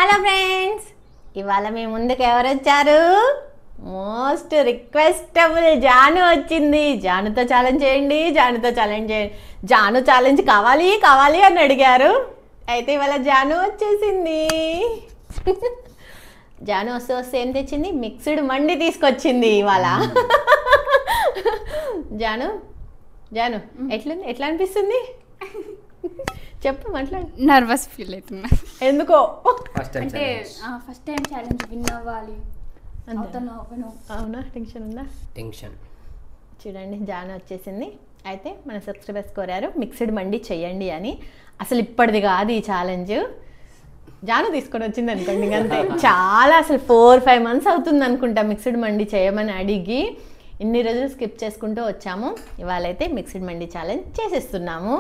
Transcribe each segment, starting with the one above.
Hello friends, ఇవాళ మీ ముందుకు ఎవరు వచ్చారు? మోస్ట్ రిక్వెస్టబుల్ జాను వచ్చింది. జానుతో ఛాలెంజ్ చేయండి, జానుతో ఛాలెంజ్ చేయండి. జాను ఛాలెంజ్ కావాలి కావాలి అని అడిగారు. అయితే ఇవాళ జాను వచ్చేసింది. జాను వస్తే వస్తే ఏం తెచ్చింది? మిక్స్డ్ మండి తీసుకొచ్చింది ఇవాళ. జాను జాను ఎట్లుంది? ఎట్లా అనిపిస్తుంది? చెప్పు, మాట్లాడు. నర్వస్ ఫీల్ అవుతున్నా. ఎందుకో అంటే ఫస్ట్ టైం ఛాలెంజ్ విన్ అవ్వాలి. అవునా? టెన్షన్ ఉందా? టెన్షన్. చూడండి, జాను వచ్చేసింది. అయితే మన సబ్స్క్రైబర్స్ కోరారు మిక్స్డ్ మండి చెయ్యండి అని. అసలు ఇప్పటిది కాదు ఈ ఛాలెంజ్, జాను తీసుకొని వచ్చింది అనుకోండి. అంతే, చాలా అసలు 4-5 months అవుతుంది అనుకుంటా మిక్స్డ్ మండి చేయమని అడిగి. ఇన్ని రోజులు స్కిప్ చేసుకుంటూ వచ్చాము. ఇవాళైతే మిక్స్డ్ మండి ఛాలెంజ్ చేసేస్తున్నాము.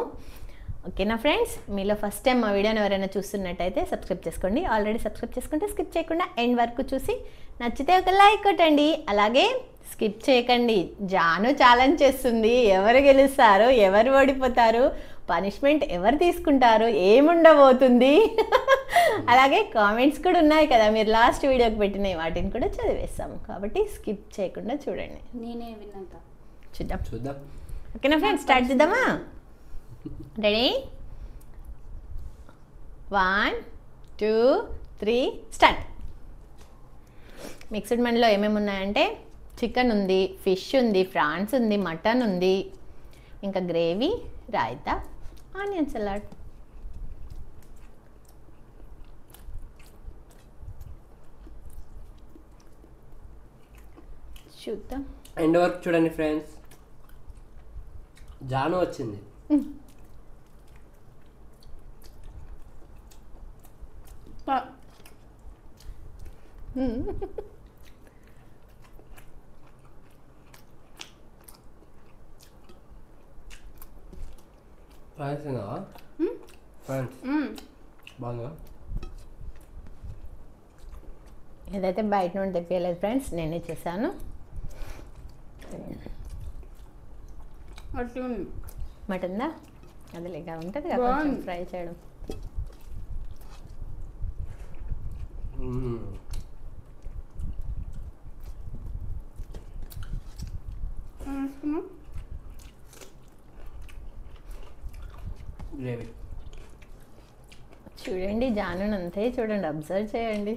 ఓకేనా ఫ్రెండ్స్? మీలో ఫస్ట్ టైం మా వీడియోని ఎవరైనా చూస్తున్నట్టయితే సబ్స్క్రైబ్ చేసుకోండి. ఆల్రెడీ సబ్స్క్రైబ్ చేసుకుంటే స్కిప్ చేయకుండా ఎండ్ వరకు చూసి నచ్చితే ఒక లైక్ కొట్టండి. అలాగే స్కిప్ చేయకండి. జాను ఛాలెంజ్ చేస్తుంది. ఎవరు గెలుస్తారు, ఎవరు ఓడిపోతారు, పనిష్మెంట్ ఎవరు తీసుకుంటారు, ఏముండబోతుంది, అలాగే కామెంట్స్ కూడా ఉన్నాయి కదా మీరు లాస్ట్ వీడియోకి పెట్టినవి, వాటిని కూడా చదివేస్తాము. కాబట్టి స్కిప్ చేయకుండా చూడండి. నేనే విన్నాక చూద్దాం. ఓకేనా ఫ్రెండ్స్? స్టార్ట్ చేద్దామా? రెడీ? 1, 2, 3 స్టార్ట్. మిక్స్డ్ మండిలో ఏమేమి ఉన్నాయంటే చికెన్ ఉంది, ఫిష్ ఉంది, ఫ్రాన్స్ ఉంది, మటన్ ఉంది, ఇంకా గ్రేవీ, రాయితా, ఆనియన్ సలాడ్. చూద్దాం. ఎండ్ వరకు చూడండి ఫ్రెండ్స్. జాను వచ్చింది. ఫ్రెండ్స్ బాగా ఏదైతే బయట నుండి తెప్పియలేదు ఫ్రెండ్స్, నేనే చేశాను. మటన్దా? అది లేక ఉంటుంది కదా కొంచెం ఫ్రై చేయడం. గ్రేవీ చూడండి, జాను అంతే చూడండి, అబ్జర్వ్ చేయండి.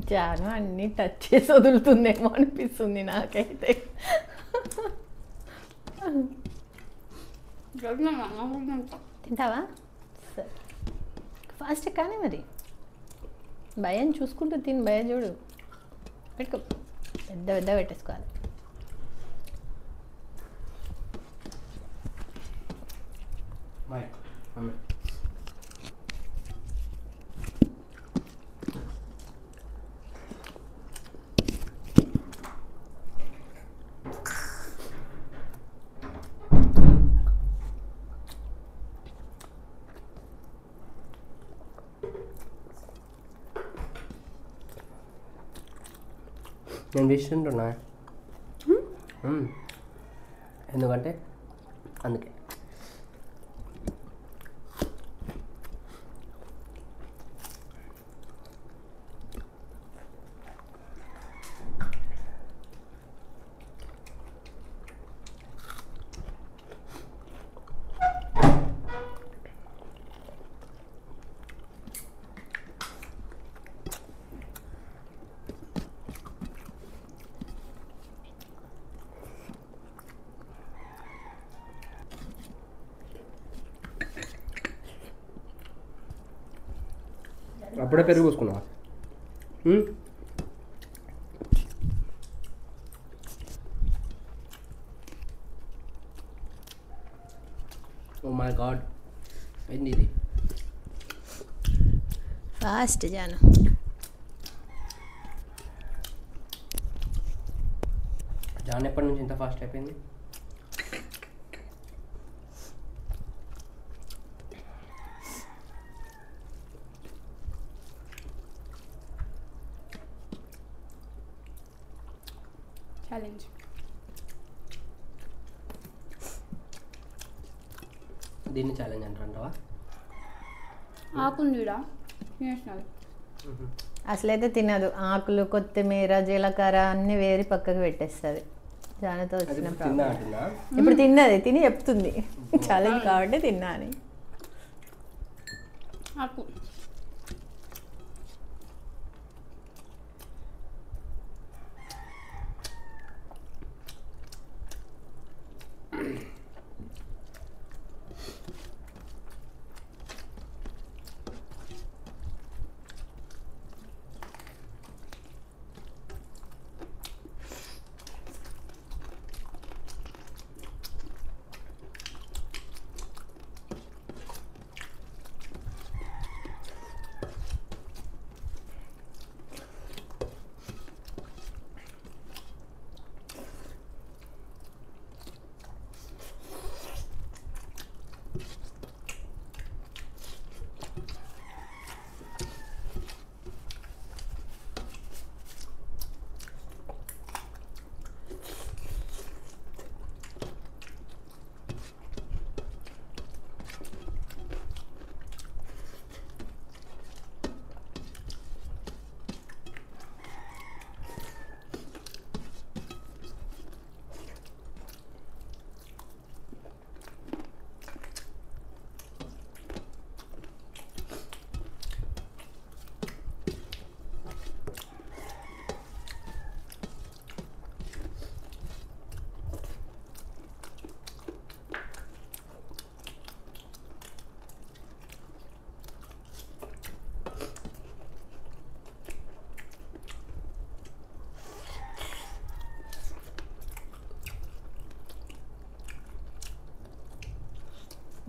జాను అన్నీ టచ్ చేసి వదులుతుందేమో అనిపిస్తుంది నాకైతే. తింటావా? సరే, ఫాస్ట్ కానీ మరి భయం చూసుకుంటూ తిని. భయం చూడు, పెట్టుకో, పెద్ద పెద్ద పెట్టేసుకోవాలి. నేను విషయంటున్నా ఎందుకంటే అందుకే. అప్పుడే పెరుగు పోసుకున్నావా? ఓ మై గాడ్, ఏంది ఇది? ఫాస్ట్ జాను. జాన్ ఎప్పటి నుంచి ఇంత ఫాస్ట్ అయిపోయింది? ఛాలెంజ్. దీన్ని ఛాలెంజ్ అంటావా? ఆకుందిడా తినేసినాడు. అసలైతే తినదు. ఆకులు, కొత్తిమీర, జీలకర్ర అన్ని వేరి పక్కకు పెట్టేస్తుంది. జానతో అది వచ్చిన ఇప్పుడు తిన్నా ప్రాబ్లం. అంటున్నా. ఇప్పుడు తిన్నది, తిని చెప్తుంది ఛాలెంజ్ కాబట్టి తిన్నా అని. ఆకు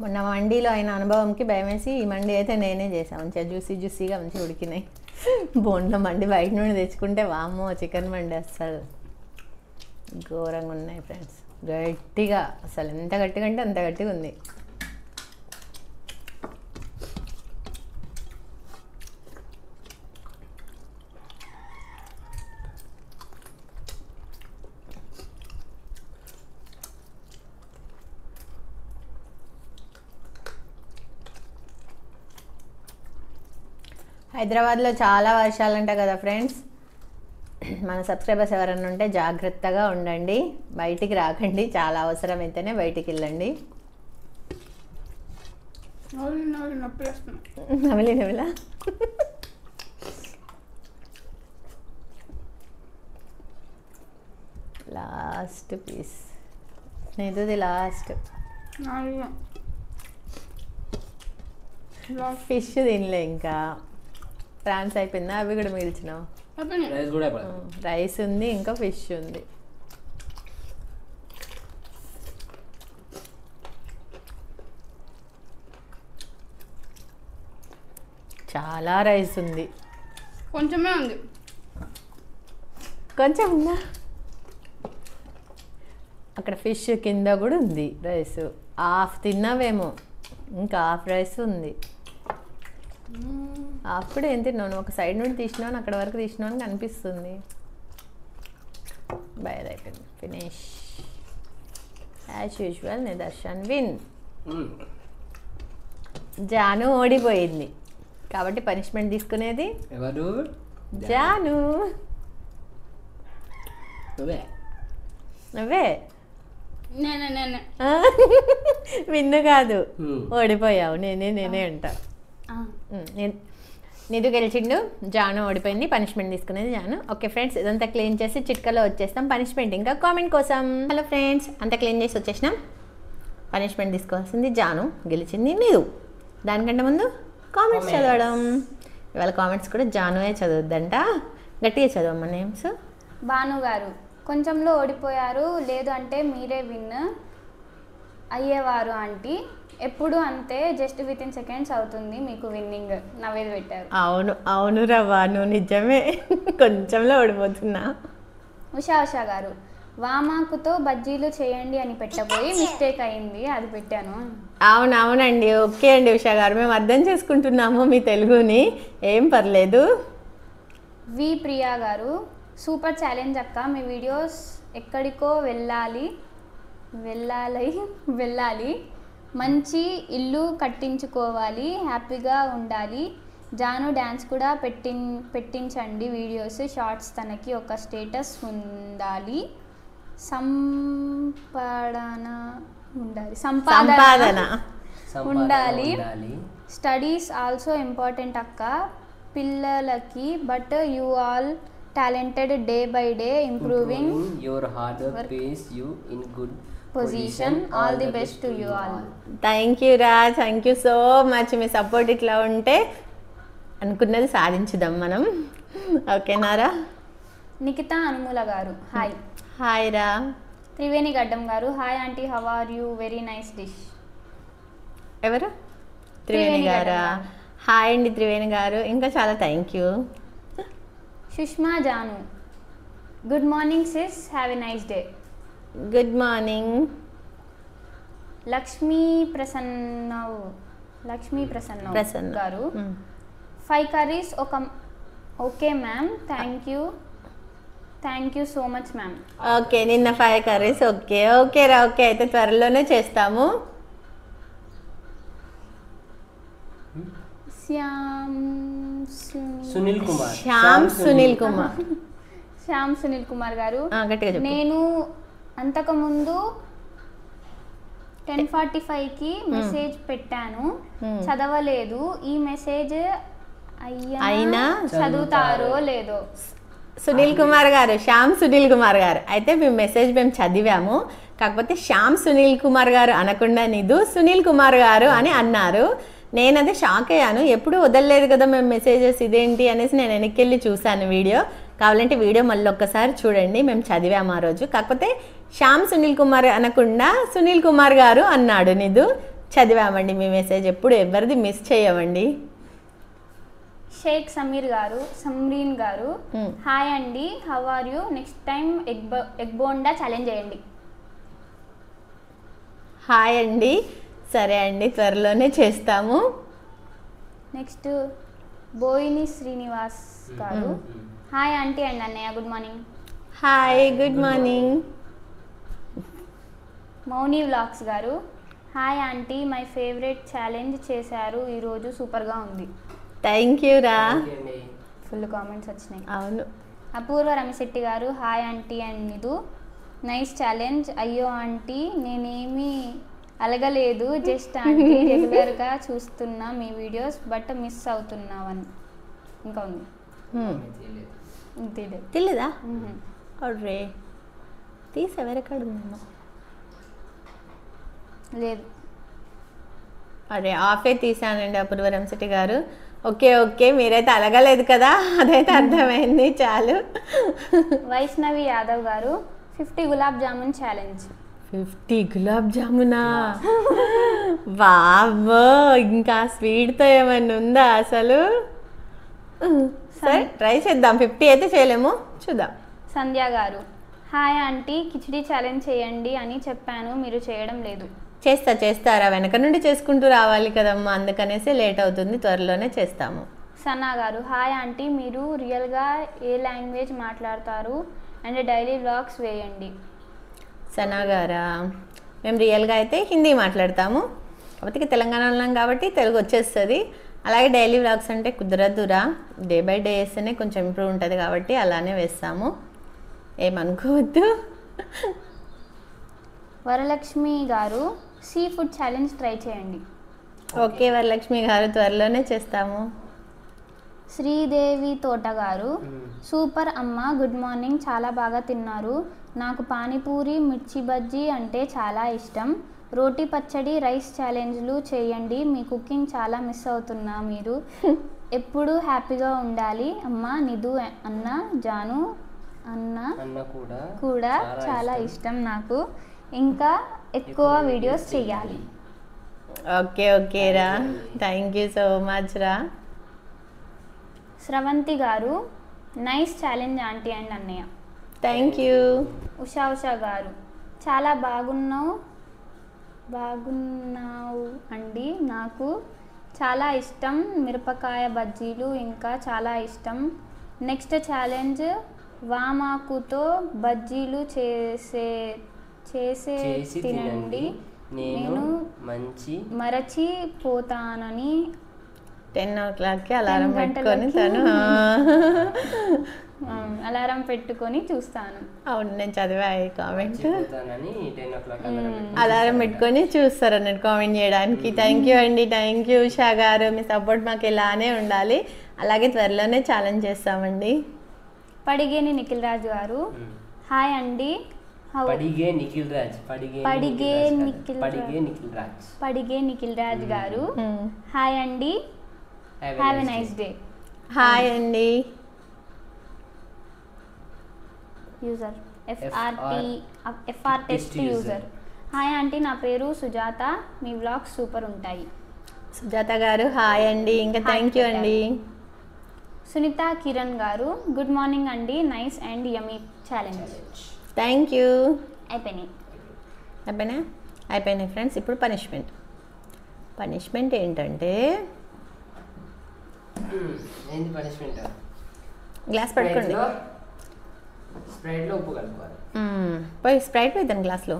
మొన్న మండీలో అయిన అనుభవంకి భయం వేసి ఈ మండి అయితే నేనే చేసాను. మంచిగా జ్యూసీగా మంచిగా ఉడికినాయి. బోన్లో మండి బయట నుండి తెచ్చుకుంటే వామ్మో చికెన్ మండి అస్సలు ఘోరంగా ఉన్నాయి ఫ్రెండ్స్. గట్టిగా, అసలు ఎంత గట్టిగా అంటే అంత గట్టిగా ఉంది. హైదరాబాద్లో చాలా వర్షాలంట కదా ఫ్రెండ్స్. మన సబ్స్క్రైబర్స్ ఎవరైనా ఉంటే జాగ్రత్తగా ఉండండి, బయటికి రాకండి, చాలా అవసరమైతేనే బయటికి వెళ్ళండి. నొప్పి వేస్తున్నా. నవలా లాస్ట్ పీస్ ఇది లాస్ట్. ఫిష్ తినలే ఇంకా, ప్రాన్స్ అయిపోయిందా? అవి కూడా మిగిల్చినావు. రైస్ కూడా అయిపోయింది. రైస్ ఉంది, ఇంకా ఫిష్ ఉంది. చాలా రైస్ ఉంది. కొంచెమే ఉంది. కొంచెం ఉందా? అక్కడ ఫిష్ కింద కూడా ఉంది రైస్. హాఫ్ తిన్నావేమో, ఇంకా హాఫ్ రైస్ ఉంది. అప్పుడు ఏం తిన్నాను? ఒక సైడ్ నుండి తీసినాను, అక్కడ వరకు తీసినాను అని అనిపిస్తుంది. బయట అయిపోయింది. Finish as usual. Nidarshan win. Jaanu ఓడిపోయింది కాబట్టి పనిష్మెంట్ తీసుకునేది ఎవరు? జాను. నువ్వే విన్ను కాదు, ఓడిపోయావు. నేనే అంట. నిధు గెలిచిండు, జాను ఓడిపోయింది. పనిష్మెంట్ తీసుకునేది జాను. ఓకే ఫ్రెండ్స్, ఇదంతా క్లీన్ చేసి చిట్కలో వచ్చేస్తాం. పనిష్మెంట్ ఇంకా కామెంట్ కోసం. హలో ఫ్రెండ్స్, అంతా క్లీన్ చేసి వచ్చేసినాం. పనిష్మెంట్ తీసుకోవాల్సింది జాను, గెలిచింది నిధు. దానికంటే ముందు కామెంట్స్ చదవడం. ఇవాళ కామెంట్స్ కూడా జానుయే చదవద్దంట. గట్టిగా చదవమ్మా నేమ్స్. భాను గారు కొంచెంలో ఓడిపోయారు, లేదు అంటే మీరే విన్ అయ్యేవారు ఆంటీ. ఎప్పుడు అంతే, జస్ట్ విత్ ఇన్ సెకండ్స్ అవుతుంది మీకు విన్నింగ్. నవ్వేది పెట్టారు. అవును రవ్వ, నువ్వు నిజమే. కొంచెంలో ఓడిపోతున్నా. ఉషా గారు వామాకుతో బజ్జీలు చేయండి అని పెట్టబోయి మిస్టేక్ అయింది, అది పెట్టాను. అవునండి, ఓకే అండి ఉషా గారు, మేము అర్థం చేసుకుంటున్నాము మీ తెలుగుని, ఏం పర్లేదు. వి ప్రియా గారు సూపర్ ఛాలెంజ్ అక్క, మీ వీడియోస్ ఎక్కడికో వెళ్ళాలి, మంచి ఇల్లు కట్టించుకోవాలి, హ్యాపీగా ఉండాలి. జాను డ్యాన్స్ కూడా పెట్టించండి వీడియోస్, షార్ట్స్, తనకి ఒక స్టేటస్ ఉండాలి, సంపాదన ఉండాలి. స్టడీస్ ఆల్సో ఇంపార్టెంట్ అక్క పిల్లలకి, but you all talented, day by day improving your hard work pays you in good position. All the best to you all. Thank you రా, thank you so much. మీ support ఇట్లా ఉంటే అనుకున్నది సాధించుదాం మనం, ఓకేనారా. నిఖిత అనుమూల గారు hi రా. త్రివేణి గడ్డం గారు hi aunty, how are you, very nice dish. ఎవరు? త్రివేణి గారా? హాయ్ అండి త్రివేణి గారు, ఇంకా చాలా thank you. Sushma Janu good morning sis, have a nice day. Good morning. Lakshmi Prasanna గారు 5 curries okay ma'am, thank you so much ma'am. Okay, నిన్న 5 కర్రీస్. ఓకే రా, okay అయితే త్వరలోనే చేస్తాము. శ్యామ్ సునీల్ కుమార్ గారు నేను అంతకుముందు 10:45కి మెసేజ్ పెట్టాను, చదవలేదు. ఈ మెసేజ్ అయినా చదువుతారో లేదో. సునీల్ కుమార్ గారు, శ్యామ్ సునీల్ కుమార్ గారు, అయితే మేము మెసేజ్ మేము చదివాము, కాకపోతే శ్యామ్ సునీల్ కుమార్ గారు అనకుండా నిధు సునీల్ కుమార్ గారు అని అన్నారు. నేనదే షాక్ అయ్యాను, ఎప్పుడు వదలలేదు కదా మేము మెసేజెస్, ఇదేంటి అనేసి నేను వెనక్కి వెళ్ళి చూశాను వీడియో. కావాలంటే వీడియో మళ్ళీ ఒక్కసారి చూడండి, మేము చదివాము ఆ రోజు. కాకపోతే శ్యామ్ సునీల్ కుమార్ అనకుండా సునీల్ కుమార్ గారు అన్నాడు నిధు. చదివామండి మీ మెసేజ్, ఎప్పుడు ఎవరిది మిస్ చేయమండి. షేక్ సమ్రీన్ గారు హాయ్ అండి, how are you, next time egg bonda challenge చేయండి. హాయ్ అండి, సరే అండి త్వరలోనే చేస్తాము. నెక్స్ట్ బోయిని శ్రీనివాస్ గారు హాయ్ ఆంటీ అండ్ అన్నయ్య, good morning. Hi, good morning. Mouni vlogs గారు hi aunty, my favourite challenge చేశారు ఈరోజు, సూపర్గా ఉంది. థ్యాంక్ యూ రా, ఫుల్ కామెంట్స్ వచ్చినాయి. అవును. అపూర్వ రమిశెట్టి గారు hi aunty and Nidhu, nice challenge. అయ్యో ఆంటీ నేనేమి అలగలేదు, జస్ట్ ఆంటీ రెగ్యులర్గా చూస్తున్నా మీ వీడియోస్, బట్ మిస్ అవుతున్నావని. ఇంకా ఉంది తెలియదా? అరే తీసా, వేరెక్కడ ఉందమ్మా? లేదు, అరే ఆఫే తీసానండి అపూర్వ రమిశెట్టి గారు. ఓకే, మీరైతే అలగలేదు కదా, అదైతే అర్థమైంది, చాలు. వైష్ణవి యాదవ్ గారు 50 గులాబ్ జామున్ ఛాలెంజ్. 50 గులాబ్ జామునా? బాబో, ఇంకా స్వీట్తో ఏమన్నా ఉందా అసలు? సరే ట్రై చేద్దాం, 50 అయితే చేయలేము, చూద్దాం. సంధ్య గారు హాయ్ ఆంటీ, కిచిడి ఛాలెంజ్ చేయండి అని చెప్పాను, మీరు చేయడం లేదు. చేస్తారా, వెనక నుండి చేసుకుంటూ రావాలి కదమ్మా, అందుకనేసి లేట్ అవుతుంది, త్వరలోనే చేస్తాము. సన్నా గారు హాయ్ ఆంటీ, మీరు రియల్గా ఏ లాంగ్వేజ్ మాట్లాడతారు అండ్ డైలీ వ్లాగ్స్ వేయండి. సనా గారా, మేము రియల్గా అయితే హిందీ మాట్లాడతాము, కాకపోతే తెలంగాణలో ఉన్నాం కాబట్టి తెలుగు వచ్చేస్తుంది. అలాగే డైలీ వ్లాగ్స్ అంటే కుదరదురా, డే బై డే వేస్తేనే కొంచెం ఇంప్రూవ్ ఉంటుంది కాబట్టి అలానే వేస్తాము, ఏమనుకోవద్దు. వరలక్ష్మి గారు సీ ఫుడ్ ఛాలెంజ్ ట్రై చేయండి. ఓకే వరలక్ష్మి గారు, త్వరలోనే చేస్తాము. శ్రీదేవి తోట గారు సూపర్ అమ్మ, గుడ్ మార్నింగ్, చాలా బాగా తిన్నారు. నాకు పానీపూరి, మిర్చి బజ్జీ అంటే చాలా ఇష్టం. రోటీ పచ్చడి, రైస్ ఛాలెంజ్లు చేయండి, మీ కుకింగ్ చాలా మిస్ అవుతున్నా మీరు. ఎప్పుడు హ్యాపీగా ఉండాలి అమ్మ. నిధు అన్న, జాను అన్న కూడా చాలా ఇష్టం నాకు. ఇంకా ఎక్కువ వీడియోస్ చెయ్యాలి. ఓకే రా, థ్యాంక్ యూ సో మచ్ రా. స్రవంతి గారు నైస్ ఛాలెంజ్ ఆంటీ అండ్ అన్నయ్య. Thank you. ఉషా గారు చాలా బాగున్నావు అండి. నాకు చాలా ఇష్టం మిరపకాయ బజ్జీలు, ఇంకా చాలా ఇష్టం. నెక్స్ట్ ఛాలెంజ్ వామాకుతో బజ్జీలు చేసే తినండి. నేను మరచిపోతానని 10 o'clockకి అలారం పెట్టుకొని అలారం పెట్టుకొని చూస్తాను. అవును, నేను చదివా ఈ కామెంట్. అలారం పెట్టుకొని చూస్తారు అన్నట్టు కామెంట్ చేయడానికి. థ్యాంక్ యూ అండి, థ్యాంక్ యూ ఉషా గారు. మీ సపోర్ట్ మాకు ఇలానే ఉండాలి. అలాగే త్వరలోనే ఛాలెంజ్ చేస్తామండి. పడిగేని నిఖిల్ రాజు గారు హాయ్ అండి. పడిగే నిఖిల్ రాజ్ గారు హాయ్ అండి. Have a nice day. Hi అండి. User FR test user hi aunty, నా పేరు సుజాత, మీ వ్లాగ్స్ సూపర్ ఉంటాయి. సుజాత గారు హాయ్ అండి. ఇంకా థ్యాంక్ యూ అండి. సునీత కిరణ్ గారు గుడ్ మార్నింగ్ అండి, nice and yummy challenge. Thank you. అయిపోయినాయి ఫ్రెండ్స్. ఇప్పుడు పనిష్మెంట్ ఏంటంటే గ్లాస్ పట్టుకోండి. స్ప్రైట్లో ఉప్పు కలుపుకోవాలి. పోయి స్ప్రైట్ పోయిద్దాను గ్లాస్లో.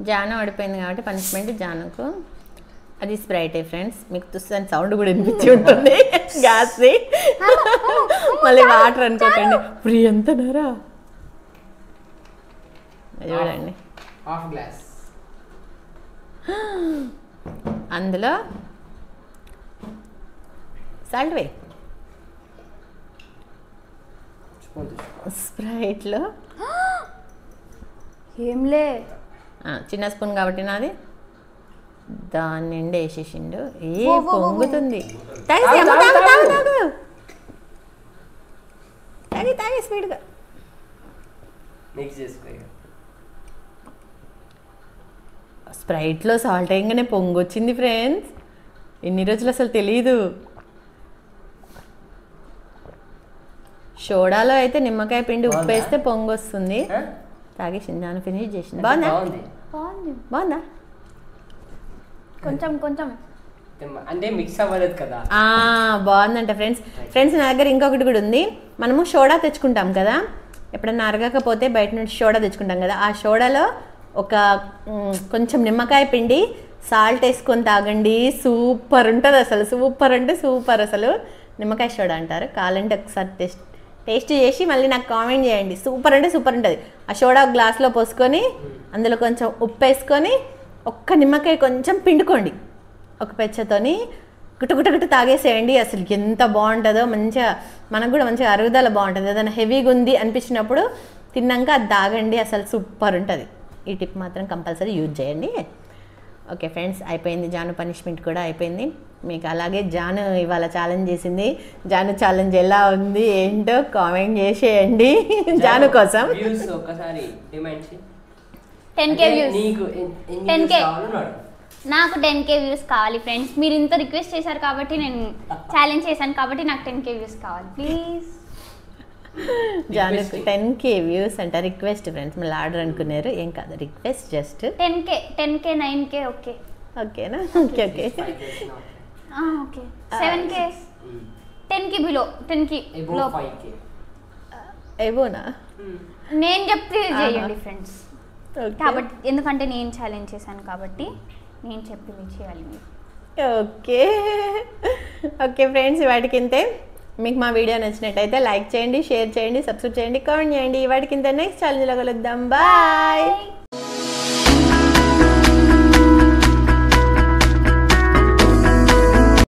జాను ఓడిపోయింది కాబట్టి పనిష్మెంట్ జానుకు. అది స్ప్రైటే ఫ్రెండ్స్. మీకు తుస్సని సౌండ్ కూడా వినిపించి ఉంటుంది గ్యాస్ది. మళ్ళీ వాటర్ అనుకోకండి. ఫ్రీ ఎంతనారా చూడండి. Half glass. అందులో సాల్ట్ వేయి. స్ప్రైట్లో ఏంలే చిన్న స్పూన్ కాబట్టి నాది దాని నిండా వేసేసిండు. పొంగుతుంది. తాగి స్పీడ్గా స్ప్రైట్లో సాల్ట్ వేయగానే పొంగొచ్చింది ఫ్రెండ్స్. ఎన్ని రోజులు అసలు తెలీదు. సోడాలో అయితే నిమ్మకాయ పిండి ఉప్పు వేస్తే పొంగు వస్తుంది. తాగేసింది, దాన్ని ఫినిష్ చేసింది. బాగుందా? కొంచెం అంటే మిక్స్ అవ్వలేదు కదా. బాగుందంట ఫ్రెండ్స్. నా దగ్గర ఇంకొకటి కూడా ఉంది. మనము సోడా తెచ్చుకుంటాం కదా, ఎప్పుడన్నా అరగకపోతే బయట నుంచి సోడా తెచ్చుకుంటాం కదా, ఆ సోడాలో ఒక కొంచెం నిమ్మకాయ పిండి సాల్ట్ వేసుకొని తాగండి. సూపర్ ఉంటుంది అసలు. సూపర్ అంటే సూపర్ అసలు. నిమ్మకాయ సోడా అంటారు. కావాలంటే ఒకసారి టేస్ట్ చేసి మళ్ళీ నాకు కామెంట్ చేయండి. సూపర్ అంటే సూపర్ ఉంటుంది. ఆ సోడా గ్లాస్లో పోసుకొని అందులో కొంచెం ఉప్పు వేసుకొని ఒక్క నిమ్మకాయ కొంచెం పిండుకోండి. ఒక పెచ్చతోని గుట్టు తాగేసేయండి. అసలు ఎంత బాగుంటుందో. మంచిగా మనకు కూడా మంచిగా అరుగుదల బాగుంటుంది. ఏదైనా హెవీగా ఉంది అనిపించినప్పుడు తిన్నాక అది తాగండి. అసలు సూపర్ ఉంటుంది. ఈ టిప్ మాత్రం కంపల్సరీ యూజ్ చేయండి. ఓకే ఫ్రెండ్స్, అయిపోయింది. జాను పనిష్మెంట్ కూడా అయిపోయింది. మీకు అలాగే జాను ఇవాళ ఛాలెంజ్ చేసింది. జాను ఛాలెంజ్ ఎలా ఉంది ఏంటో కామెంట్ చేసేయండి జాను కోసం. 10K views. నాకు 10K వ్యూస్ కావాలి ఫ్రెండ్స్. మీరు ఇంత రిక్వెస్ట్ చేశారు కాబట్టి నేను ఛాలెంజ్ చేశాను కాబట్టి నాకు 10K వ్యూస్ కావాలి ప్లీజ్. జానుకు 10K వ్యూస్ అంట. రిక్వెస్ట్ ఫ్రెండ్స్, మళ్ళీ ఆర్డర్ అనుకున్నారు. ఏం కాదు, request just 10K 9K okay. ఓకేనా? Okay 7K 10K below 10K లో ఏవోనా నేను చెప్తే చేయండి ఫ్రెండ్స్. కాబట్టి ఎందుకంటే నేను ఛాలెంజ్ చేశాను కాబట్టి నేను చెప్పింది చేయాలి మీరు. ఓకే ఫ్రెండ్స్, వాటికింతే. మీకు మా వీడియో నచ్చినట్టయితే లైక్ చేయండి, షేర్ చేయండి, సబ్స్క్రైబ్ చేయండి, కామెంట్ చేయండి. వాటికింత నెక్స్ట్ ఛాలెంజ్లో కలుద్దాం. బాయ్.